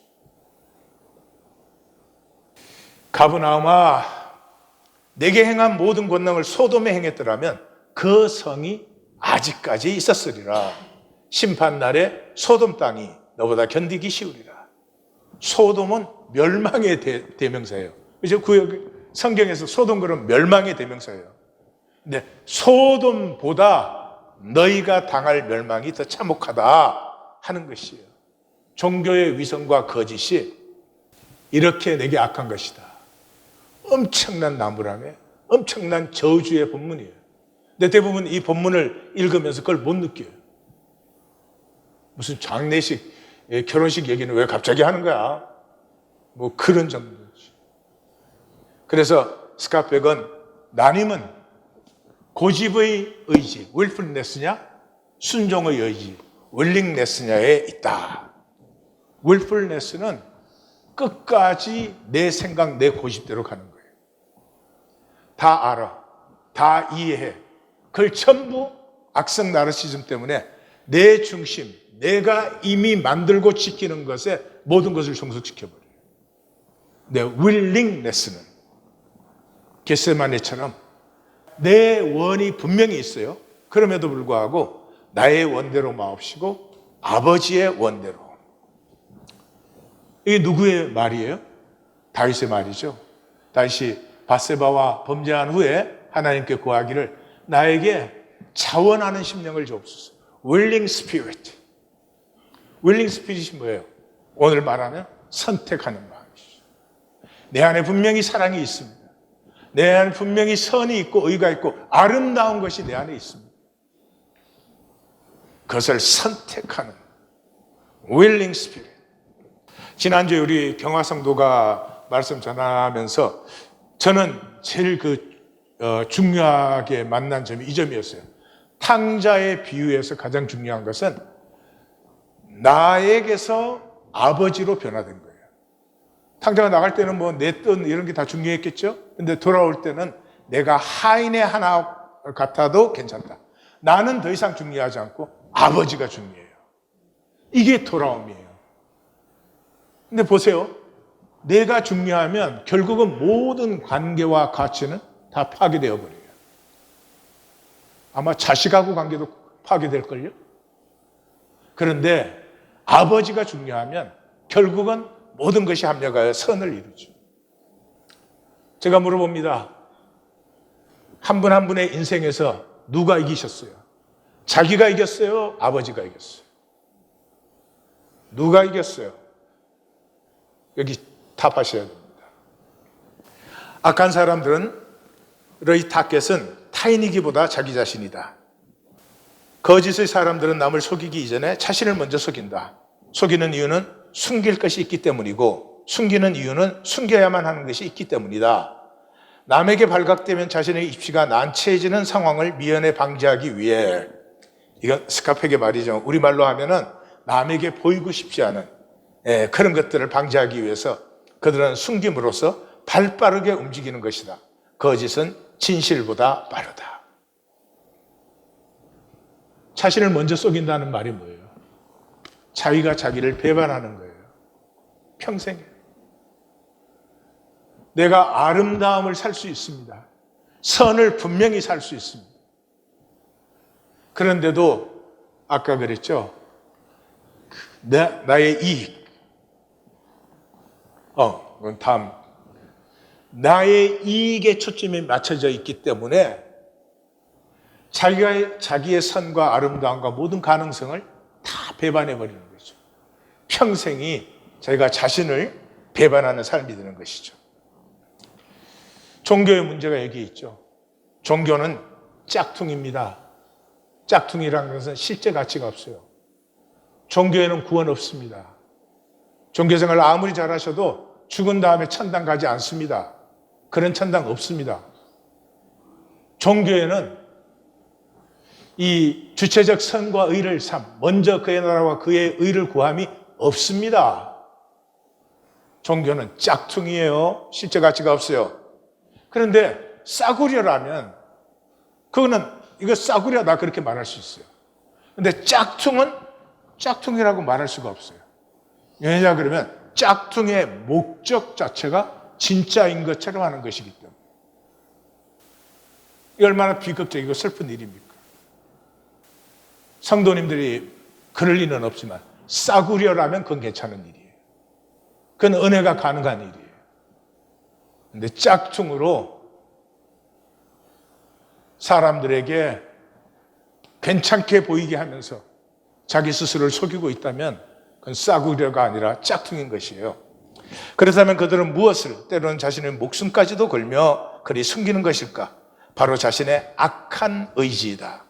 가버나움아, 내게 행한 모든 권능을 소돔에 행했더라면 그 성이 아직까지 있었으리라. 심판날에 소돔 땅이 너보다 견디기 쉬우리라. 소돔은 멸망의 대명사예요. 그죠? 성경에서 소돔 그럼 멸망의 대명사예요. 근데 소돔보다 너희가 당할 멸망이 더 참혹하다 하는 것이에요. 종교의 위선과 거짓이 이렇게 내게 악한 것이다. 엄청난 나무라며 엄청난 저주의 본문이에요. 근데 대부분 이 본문을 읽으면서 그걸 못 느껴요. 무슨 장례식, 결혼식 얘기는 왜 갑자기 하는 거야? 뭐 그런 정도지. 그래서 스카백은 나님은 고집의 의지, willfulness냐? 순종의 의지, willingness냐에 있다. willfulness는 끝까지 내 생각, 내 고집대로 가는 거예요. 다 알아. 다 이해해. 그걸 전부 악성 나르시즘 때문에 내 중심, 내가 이미 만들고 지키는 것에 모든 것을 종속시켜버려요. 내 willingness는 겟세마네처럼 내 원이 분명히 있어요. 그럼에도 불구하고 나의 원대로 마옵시고 아버지의 원대로. 이게 누구의 말이에요? 다윗의 말이죠. 다윗이 밧세바와 범죄한 후에 하나님께 구하기를 나에게 자원하는 심령을 주옵소서. willing spirit. willing spirit이 뭐예요? 오늘 말하면 선택하는 마음이죠. 내 안에 분명히 사랑이 있습니다. 내 안에 분명히 선이 있고 의가 있고 아름다운 것이 내 안에 있습니다. 그것을 선택하는 willing spirit. 지난주에 우리 경화성도가 말씀 전하면서 저는 제일 중요하게 만난 점이 이 점이었어요. 탕자의 비유에서 가장 중요한 것은 나에게서 아버지로 변화된 거예요. 탕자가 나갈 때는 뭐 내 뜻 이런 게 다 중요했겠죠. 근데 돌아올 때는 내가 하인의 하나 같아도 괜찮다. 나는 더 이상 중요하지 않고 아버지가 중요해요. 이게 돌아옴이에요. 근데 보세요. 내가 중요하면 결국은 모든 관계와 가치는 다 파괴되어 버려요. 아마 자식하고 관계도 파괴될걸요. 그런데 아버지가 중요하면 결국은 모든 것이 합력하여 선을 이루죠. 제가 물어봅니다. 한 분 한 분의 인생에서 누가 이기셨어요? 자기가 이겼어요? 아버지가 이겼어요? 누가 이겼어요? 여기 답하셔야 됩니다. 악한 사람들의 타겟은 타인이기보다 자기 자신이다. 거짓의 사람들은 남을 속이기 이전에 자신을 먼저 속인다. 속이는 이유는 숨길 것이 있기 때문이고 숨기는 이유는 숨겨야만 하는 것이 있기 때문이다. 남에게 발각되면 자신의 입시가 난처해지는 상황을 미연에 방지하기 위해, 이건 스카펙의 말이죠. 우리말로 하면은 남에게 보이고 싶지 않은 그런 것들을 방지하기 위해서 그들은 숨김으로써 발빠르게 움직이는 것이다. 거짓은 진실보다 빠르다. 자신을 먼저 속인다는 말이 뭐예요? 자기가 자기를 배반하는 거예요. 평생에. 내가 아름다움을 살 수 있습니다. 선을 분명히 살 수 있습니다. 그런데도 아까 그랬죠. 나의 이익. 그건 다음. 나의 이익에 초점이 맞춰져 있기 때문에 자기의 선과 아름다움과 모든 가능성을 다 배반해 버리는 거죠. 평생이 자기가 자신을 배반하는 삶이 되는 것이죠. 종교의 문제가 여기 있죠. 종교는 짝퉁입니다. 짝퉁이라는 것은 실제 가치가 없어요. 종교에는 구원 없습니다. 종교생활 아무리 잘하셔도 죽은 다음에 천당 가지 않습니다. 그런 천당 없습니다. 종교에는 이 주체적 선과 의를 먼저 그의 나라와 그의 의를 구함이 없습니다. 종교는 짝퉁이에요. 실제 가치가 없어요. 그런데 싸구려라면 그거는 이거 싸구려다 그렇게 말할 수 있어요. 그런데 짝퉁은 짝퉁이라고 말할 수가 없어요. 왜냐 그러면 짝퉁의 목적 자체가 진짜인 것처럼 하는 것이기 때문에. 이 얼마나 비극적이고 슬픈 일입니까? 성도님들이 그럴 리는 없지만 싸구려라면 그건 괜찮은 일이에요. 그건 은혜가 가능한 일이에요. 그런데 짝퉁으로 사람들에게 괜찮게 보이게 하면서 자기 스스로를 속이고 있다면 그건 싸구려가 아니라 짝퉁인 것이에요. 그렇다면 그들은 무엇을, 때로는 자신의 목숨까지도 걸며 그리 숨기는 것일까? 바로 자신의 악한 의지이다.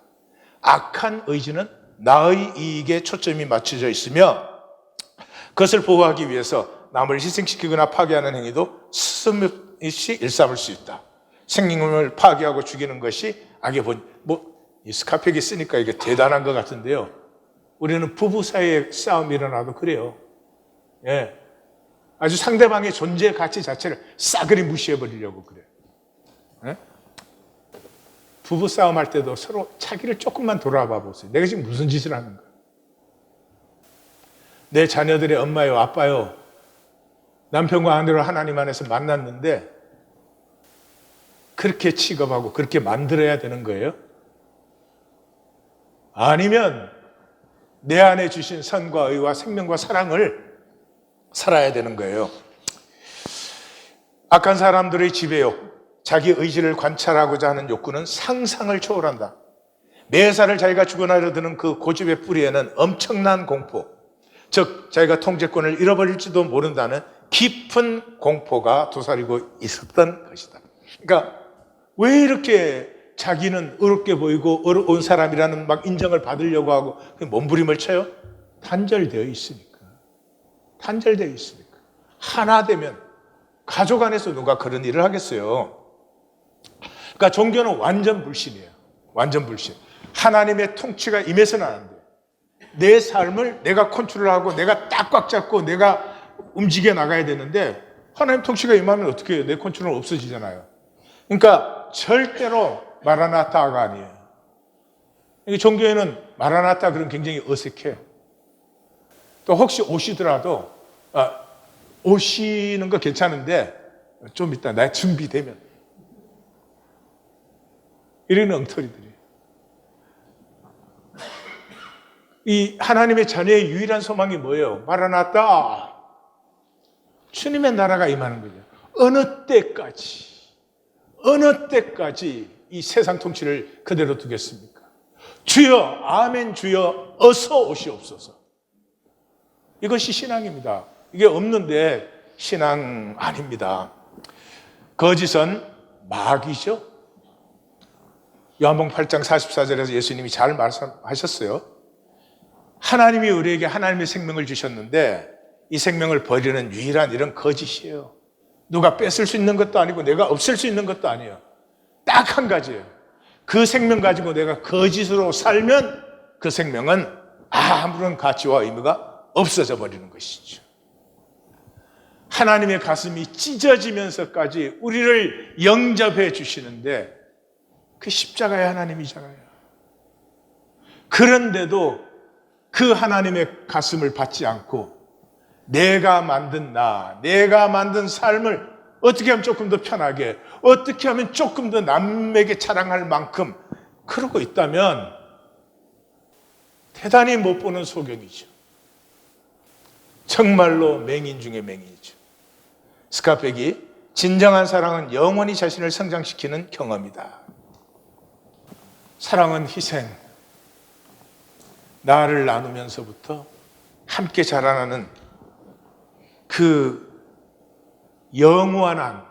악한 의지는 나의 이익에 초점이 맞춰져 있으며 그것을 보호하기 위해서 남을 희생시키거나 파괴하는 행위도 스스럼없이 일삼을 수 있다. 생명을 파괴하고 죽이는 것이 악의 본. 이 스카펙이 쓰니까 이게 대단한 것 같은데요. 우리는 부부 사이에 싸움이 일어나도 그래요. 예. 아주 상대방의 존재 가치 자체를 싸그리 무시해버리려고 그래요. 예? 부부 싸움할 때도 서로 자기를 조금만 돌아봐 보세요. 내가 지금 무슨 짓을 하는가? 내 자녀들의 엄마요, 아빠요, 남편과 아내로 하나님 안에서 만났는데 그렇게 취급하고 그렇게 만들어야 되는 거예요? 아니면 내 안에 주신 선과 의와 생명과 사랑을 살아야 되는 거예요. 악한 사람들의 지배요, 자기 의지를 관찰하고자 하는 욕구는 상상을 초월한다. 매사를 자기가 주관하려 드는 그 고집의 뿌리에는 엄청난 공포, 즉 자기가 통제권을 잃어버릴지도 모른다는 깊은 공포가 도사리고 있었던 것이다. 그러니까 왜 이렇게 자기는 어렵게 보이고 어려운 사람이라는 막 인정을 받으려고 하고 몸부림을 쳐요? 단절되어 있으니까. 단절되어 있으니까. 하나 되면 가족 안에서 누가 그런 일을 하겠어요? 그러니까 종교는 완전 불신이에요. 완전 불신. 하나님의 통치가 임해서는 안 돼요. 내 삶을 내가 컨트롤하고 내가 딱 꽉 잡고 내가 움직여 나가야 되는데 하나님 통치가 임하면 어떻게 해요? 내 컨트롤 없어지잖아요. 그러니까 절대로 마라나타가 아니에요. 종교에는 마라나타 그런 굉장히 어색해요. 또 혹시 오시더라도 오시는 거 괜찮은데 좀 이따 나 준비되면 이런 엉터리들이에요. 이 하나님의 자녀의 유일한 소망이 뭐예요? 마라나타, 주님의 나라가 임하는 거죠. 어느 때까지 이 세상 통치를 그대로 두겠습니까? 주여, 아멘, 주여, 어서 오시옵소서. 이것이 신앙입니다. 이게 없는데 신앙 아닙니다. 거짓은 마귀죠. 요한복음 8장 44절에서 예수님이 잘 말씀하셨어요. 하나님이 우리에게 하나님의 생명을 주셨는데 이 생명을 버리는 유일한 일은 거짓이에요. 누가 뺏을 수 있는 것도 아니고 내가 없앨 수 있는 것도 아니에요. 딱 한 가지예요. 그 생명 가지고 내가 거짓으로 살면 그 생명은 아무런 가치와 의미가 없어져 버리는 것이죠. 하나님의 가슴이 찢어지면서까지 우리를 영접해 주시는데 그 십자가의 하나님이잖아요. 그런데도 그 하나님의 가슴을 받지 않고 내가 만든 내가 만든 삶을 어떻게 하면 조금 더 편하게, 어떻게 하면 조금 더 남에게 자랑할 만큼 그러고 있다면 대단히 못 보는 소경이죠. 정말로 맹인 중에 맹인이죠. 스카펙이 진정한 사랑은 영원히 자신을 성장시키는 경험이다. 사랑은 희생, 나를 나누면서부터 함께 자라나는 그 영원한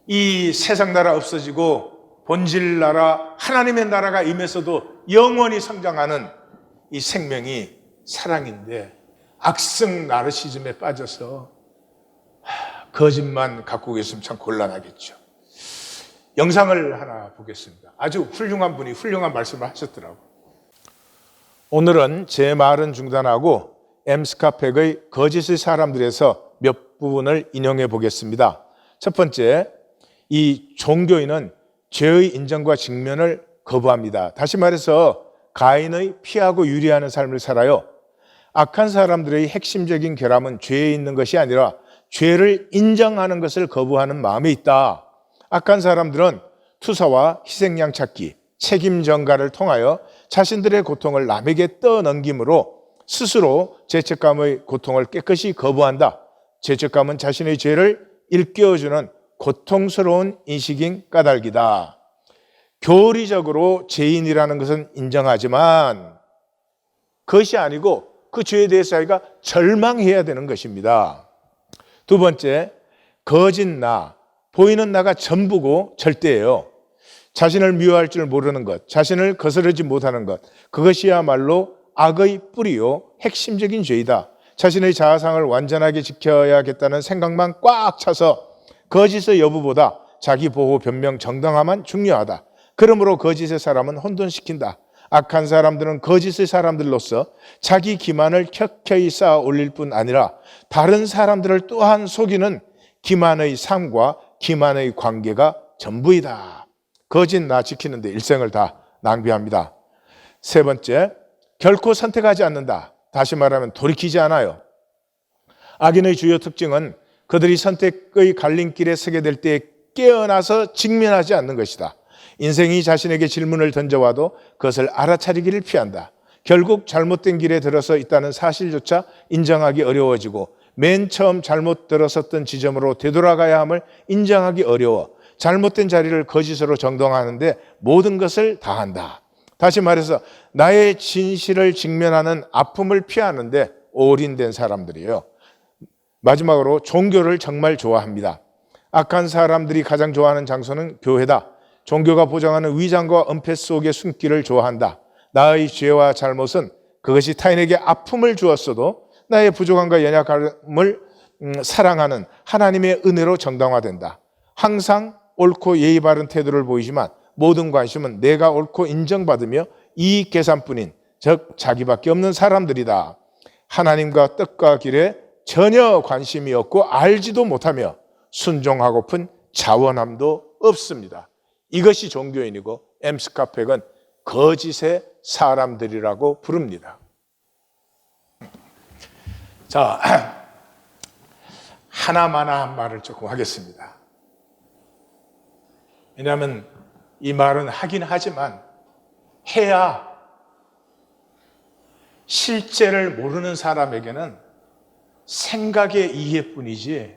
이 세상 나라 없어지고 본질 나라 하나님의 나라가 임해서도 영원히 성장하는 이 생명이 사랑인데 악성 나르시즘에 빠져서 거짓만 갖고 계시면 참 곤란하겠죠. 영상을 하나 보겠습니다. 아주 훌륭한 분이 훌륭한 말씀을 하셨더라고요. 오늘은 제 말은 중단하고 스카펙의 거짓의 사람들에서 몇 부분을 인용해 보겠습니다. 첫 번째, 이 종교인은 죄의 인정과 직면을 거부합니다. 다시 말해서 가인의 피하고 유리하는 삶을 살아요. 악한 사람들의 핵심적인 결함은 죄에 있는 것이 아니라 죄를 인정하는 것을 거부하는 마음에 있다. 악한 사람들은 투사와 희생양 찾기, 책임 전가를 통하여 자신들의 고통을 남에게 떠넘김으로 스스로 죄책감의 고통을 깨끗이 거부한다. 죄책감은 자신의 죄를 일깨워주는 고통스러운 인식인 까닭이다. 교리적으로 죄인이라는 것은 인정하지만 그것이 아니고 그 죄에 대해서 자기가 절망해야 되는 것입니다. 두 번째, 거짓 보이는 나가 전부고 절대예요. 자신을 미워할 줄 모르는 것, 자신을 거스르지 못하는 것, 그것이야말로 악의 뿌리요 핵심적인 죄이다. 자신의 자아상을 완전하게 지켜야겠다는 생각만 꽉 차서 거짓의 여부보다 자기 보호, 변명, 정당함만 중요하다. 그러므로 거짓의 사람은 혼돈시킨다. 악한 사람들은 거짓의 사람들로서 자기 기만을 켜켜이 쌓아 올릴 뿐 아니라 다른 사람들을 또한 속이는 기만의 삶과 기만의 관계가 전부이다. 거짓 지키는데 일생을 다 낭비합니다. 세 번째, 결코 선택하지 않는다. 다시 말하면 돌이키지 않아요. 악인의 주요 특징은 그들이 선택의 갈림길에 서게 될 때 깨어나서 직면하지 않는 것이다. 인생이 자신에게 질문을 던져와도 그것을 알아차리기를 피한다. 결국 잘못된 길에 들어서 있다는 사실조차 인정하기 어려워지고 맨 처음 잘못 들어섰던 지점으로 되돌아가야 함을 인정하기 어려워 잘못된 자리를 거짓으로 정당화하는데 모든 것을 다한다. 다시 말해서 나의 진실을 직면하는 아픔을 피하는데 올인된 사람들이에요. 마지막으로 종교를 정말 좋아합니다. 악한 사람들이 가장 좋아하는 장소는 교회다. 종교가 보장하는 위장과 은폐 속의 숨기를 좋아한다. 나의 죄와 잘못은 그것이 타인에게 아픔을 주었어도 나의 부족함과 연약함을 사랑하는 하나님의 은혜로 정당화된다. 항상 옳고 예의 바른 태도를 보이지만 모든 관심은 내가 옳고 인정받으며 이익 계산뿐인 즉 자기밖에 없는 사람들이다. 하나님과 뜻과 길에 전혀 관심이 없고 알지도 못하며 순종하고픈 자원함도 없습니다. 이것이 종교인이고 엠스카펙은 거짓의 사람들이라고 부릅니다. 자, 하나마나한 말을 조금 하겠습니다. 왜냐하면 이 말은 하긴 하지만 해야 실제를 모르는 사람에게는 생각의 이해뿐이지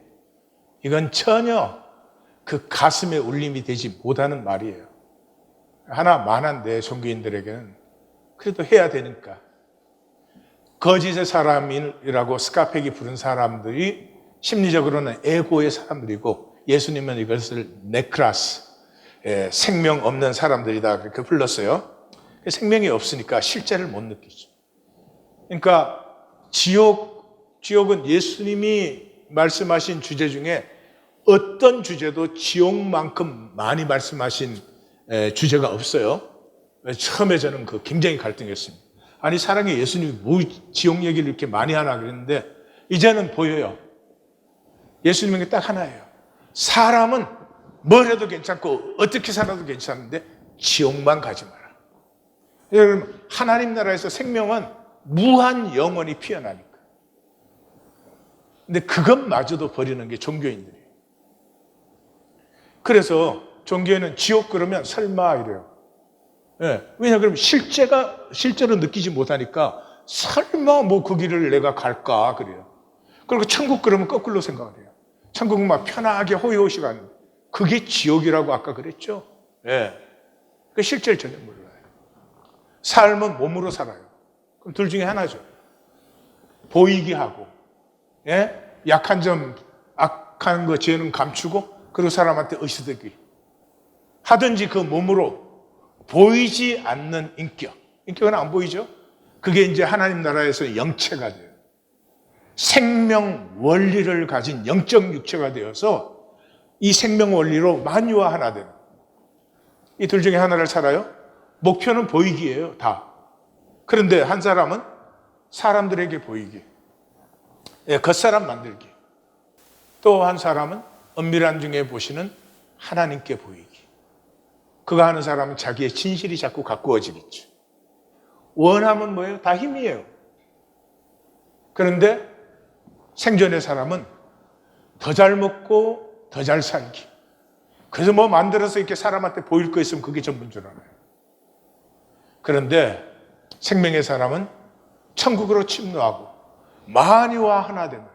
이건 전혀 그 가슴에 울림이 되지 못하는 말이에요. 하나만한 내 종교인들에게는 그래도 해야 되니까. 거짓의 사람이라고 스카펙이 부른 사람들이 심리적으로는 에고의 사람들이고 예수님은 이것을 네크라스, 생명 없는 사람들이다 그렇게 불렀어요. 생명이 없으니까 실제를 못 느끼죠. 그러니까 지옥은 예수님이 말씀하신 주제 중에 어떤 주제도 지옥만큼 많이 말씀하신 주제가 없어요. 처음에 저는 굉장히 갈등했습니다. 아니 사랑의 예수님이 뭐 지옥 얘기를 이렇게 많이 하나 그랬는데 이제는 보여요. 예수님은 딱 하나예요. 사람은 뭘 해도 괜찮고 어떻게 살아도 괜찮은데 지옥만 가지 마라. 여러분 하나님 나라에서 생명은 무한 영원히 피어나니까. 근데 그것마저도 버리는 게 종교인들이에요. 그래서 종교에는 지옥 그러면 설마 이래요. 왜냐 그러면 실제로 느끼지 못하니까 설마 뭐 그 길을 내가 갈까 그래요. 그리고 천국 그러면 거꾸로 생각을 해요. 천국은 막 편하게 호의호식 하는 그게 지옥이라고 아까 그랬죠. 그 실제를 전혀 몰라요. 삶은 몸으로 살아요. 그럼 둘 중에 하나죠. 보이게 하고 약한 점, 악한 거, 죄는 감추고 그리고 사람한테 의식되기 하든지 그 몸으로 보이지 않는 인격. 인격은 안 보이죠? 그게 이제 하나님 나라에서 영체가 돼요. 생명 원리를 가진 영적 육체가 되어서 이 생명 원리로 만유와 하나 되는. 이 둘 중에 하나를 살아요. 목표는 보이기예요, 다. 그런데 한 사람은 사람들에게 보이기. 겉사람 만들기. 또 한 사람은 은밀한 중에 보시는 하나님께 보이기. 그거 하는 사람은 자기의 진실이 자꾸 가꾸어지겠죠. 원함은 뭐예요? 다 힘이에요. 그런데 생존의 사람은 더 잘 먹고 더 잘 살기. 그래서 뭐 만들어서 이렇게 사람한테 보일 거 있으면 그게 전부인 줄 알아요. 그런데 생명의 사람은 천국으로 침노하고 만유와 하나 되는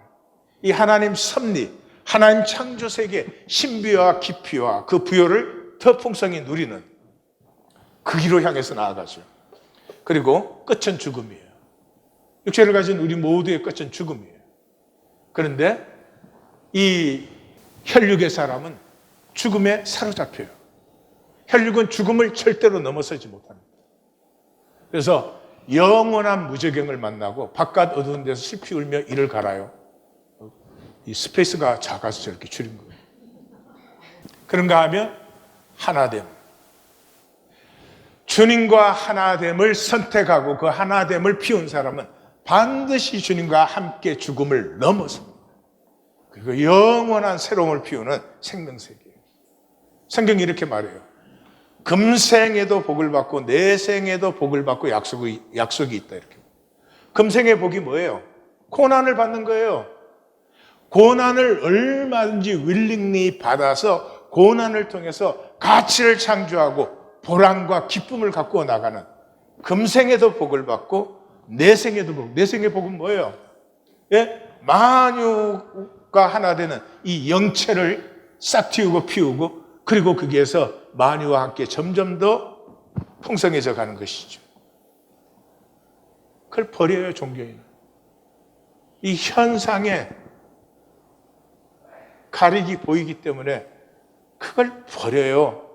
이 하나님 섭리, 하나님 창조 세계 신비와 깊이와 그 부여를 더 풍성히 누리는 그 길로 향해서 나아가죠. 그리고 끝은 죽음이에요. 육체를 가진 우리 모두의 끝은 죽음이에요. 그런데 이 혈육의 사람은 죽음에 사로잡혀요. 혈육은 죽음을 절대로 넘어서지 못합니다. 그래서 영원한 무저경을 만나고 바깥 어두운 데서 슬피 울며 이를 갈아요. 이 스페이스가 작아서 저렇게 줄인 거예요. 그런가 하면 하나됨. 주님과 하나됨을 선택하고 그 하나됨을 피운 사람은 반드시 주님과 함께 죽음을 넘어섭니다. 그리고 영원한 새로움을 피우는 생명세계예요. 성경이 이렇게 말해요. 금생에도 복을 받고 내생에도 복을 받고 약속이 있다 이렇게. 금생의 복이 뭐예요? 고난을 받는 거예요. 고난을 얼마든지 윌링리 받아서 고난을 통해서 가치를 창조하고 보람과 기쁨을 갖고 나가는 금생에도 복을 받고 내생에도 복. 내생의 복은 뭐예요? 예? 만유가 하나 되는 이 영체를 싹 틔우고 피우고 그리고 거기에서 만유와 함께 점점 더 풍성해져 가는 것이죠. 그걸 버려요, 종교인은. 이 현상에 가릭이 보이기 때문에 그걸 버려요.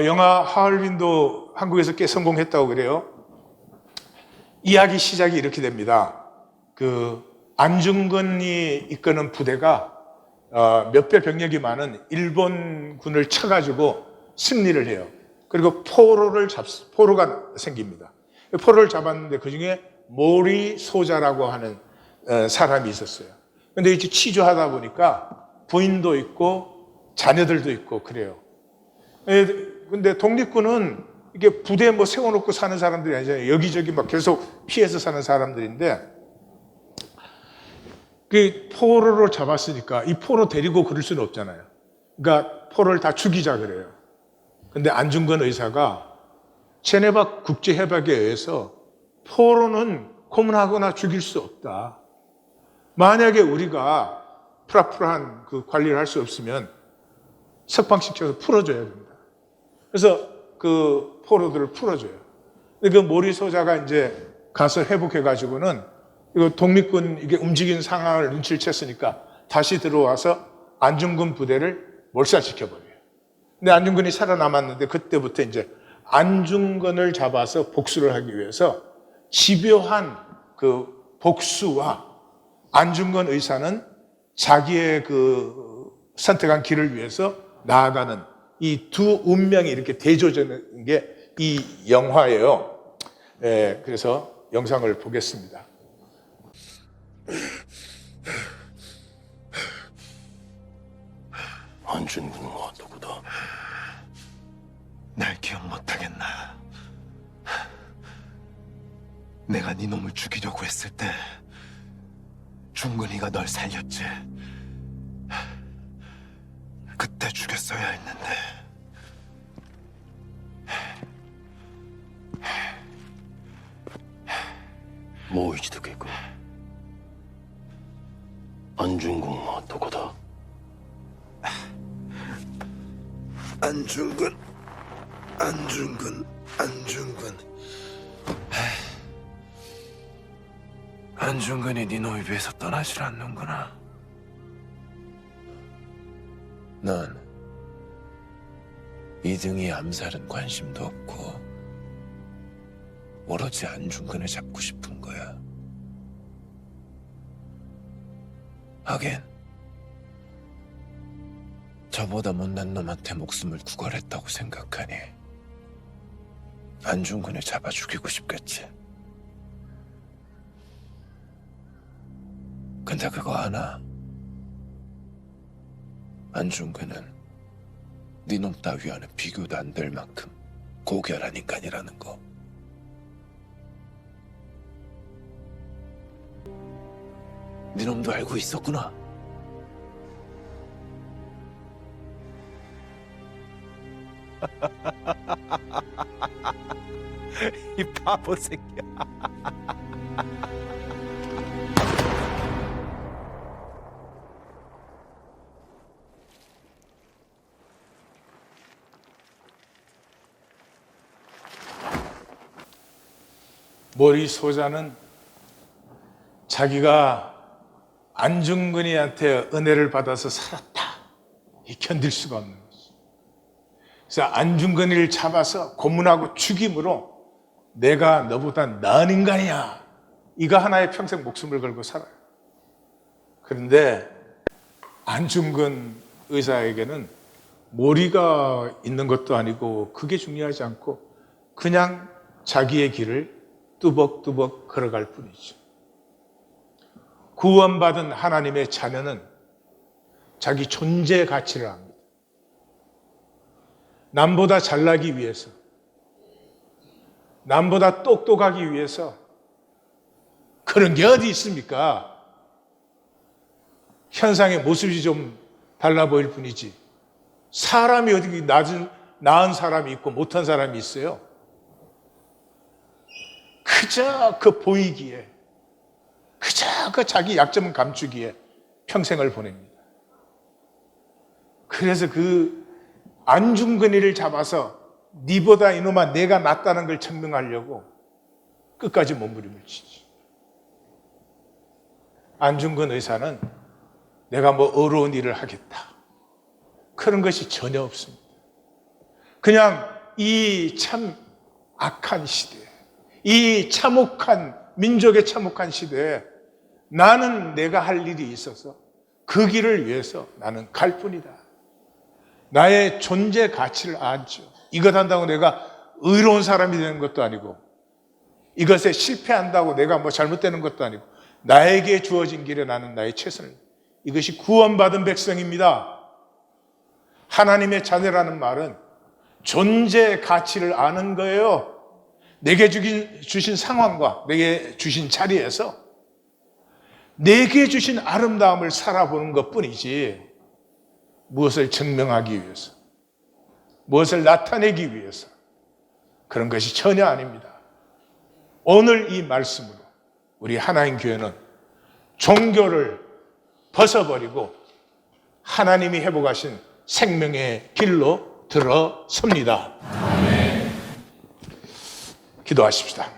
영화 하얼빈도 한국에서 꽤 성공했다고 그래요. 이야기 시작이 이렇게 됩니다. 안중근이 이끄는 부대가 몇 배 병력이 많은 일본군을 쳐가지고 승리를 해요. 그리고 포로가 생깁니다. 포로를 잡았는데 그 중에 모리소자라고 하는 사람이 있었어요. 근데 이제 치주하다 보니까 부인도 있고 자녀들도 있고 그래요. 근데 독립군은 이게 부대에 뭐 세워놓고 사는 사람들이 아니잖아요. 여기저기 막 계속 피해서 사는 사람들인데 그 포로로 잡았으니까 이 포로 데리고 그럴 수는 없잖아요. 그러니까 포로를 다 죽이자 그래요. 근데 안중근 의사가 제네바 국제협약에 의해서 포로는 고문하거나 죽일 수 없다. 만약에 우리가 프라프라한 그 관리를 할 수 없으면 석방시켜서 풀어줘야 됩니다. 그래서 그 포로들을 풀어줘요. 근데 그 모리소자가 이제 가서 회복해가지고는 이거 독립군 이게 움직이는 상황을 눈치를 챘으니까 다시 들어와서 안중근 부대를 몰살시켜버려요. 근데 안중근이 살아남았는데 그때부터 이제 안중근을 잡아서 복수를 하기 위해서 집요한 그 복수와 안중근 의사는 자기의 그 선택한 길을 위해서 나아가는 이 두 운명이 이렇게 대조되는 게 이 영화예요. 그래서 영상을 보겠습니다. 안중근은 누구다? 날 기억 못하겠나? 내가 네 놈을 죽이려고 했을 때 중근이가 널 살렸지. 그때 죽였어야 했는데. 모이지 듣겠고 안중근은 누구다? 안중근. 안중근이 네 놈을 위해서 떠나질 않는구나. 넌 이등이 암살은 관심도 없고 오로지 안중근을 잡고 싶은 거야. 하긴 저보다 못난 놈한테 목숨을 구걸했다고 생각하니 안중근을 잡아 죽이고 싶겠지. 근데 그거 하나, 안중근은 네 놈 따위와는 비교도 안 될 만큼 고결한 인간이라는 거. 네 놈도 알고 있었구나. 이 바보 새끼야. 모리소자는 자기가 안중근이한테 은혜를 받아서 살았다. 이 견딜 수가 없는 거지. 그래서 안중근이를 잡아서 고문하고 죽임으로 내가 너보다 나은 인간이야. 이거 하나에 평생 목숨을 걸고 살아요. 그런데 안중근 의사에게는 모리가 있는 것도 아니고 그게 중요하지 않고 그냥 자기의 길을 뚜벅뚜벅 걸어갈 뿐이죠. 구원받은 하나님의 자녀는 자기 존재 가치를 압니다. 남보다 잘나기 위해서, 남보다 똑똑하기 위해서 그런 게 어디 있습니까? 현상의 모습이 좀 달라 보일 뿐이지 사람이 어디 나은 사람이 있고 못한 사람이 있어요? 그저 그 보이기에, 그저 그 자기 약점은 감추기에 평생을 보냅니다. 그래서 그 안중근이를 잡아서 니보다 이놈아 내가 낫다는 걸 증명하려고 끝까지 몸부림을 치지. 안중근 의사는 내가 뭐 어려운 일을 하겠다, 그런 것이 전혀 없습니다. 그냥 이 참 악한 시대에, 이 참혹한 민족의 참혹한 시대에 나는 내가 할 일이 있어서 그 길을 위해서 나는 갈 뿐이다. 나의 존재 가치를 알죠. 이것 한다고 내가 의로운 사람이 되는 것도 아니고, 이것에 실패한다고 내가 뭐 잘못되는 것도 아니고, 나에게 주어진 길에 나는 나의 최선을, 이것이 구원받은 백성입니다. 하나님의 자녀라는 말은 존재 가치를 아는 거예요. 내게 주신 상황과 내게 주신 자리에서 내게 주신 아름다움을 살아보는 것뿐이지, 무엇을 증명하기 위해서, 무엇을 나타내기 위해서 그런 것이 전혀 아닙니다. 오늘 이 말씀으로 우리 하나님 교회는 종교를 벗어버리고 하나님이 회복하신 생명의 길로 들어섭니다. 기도하십시다.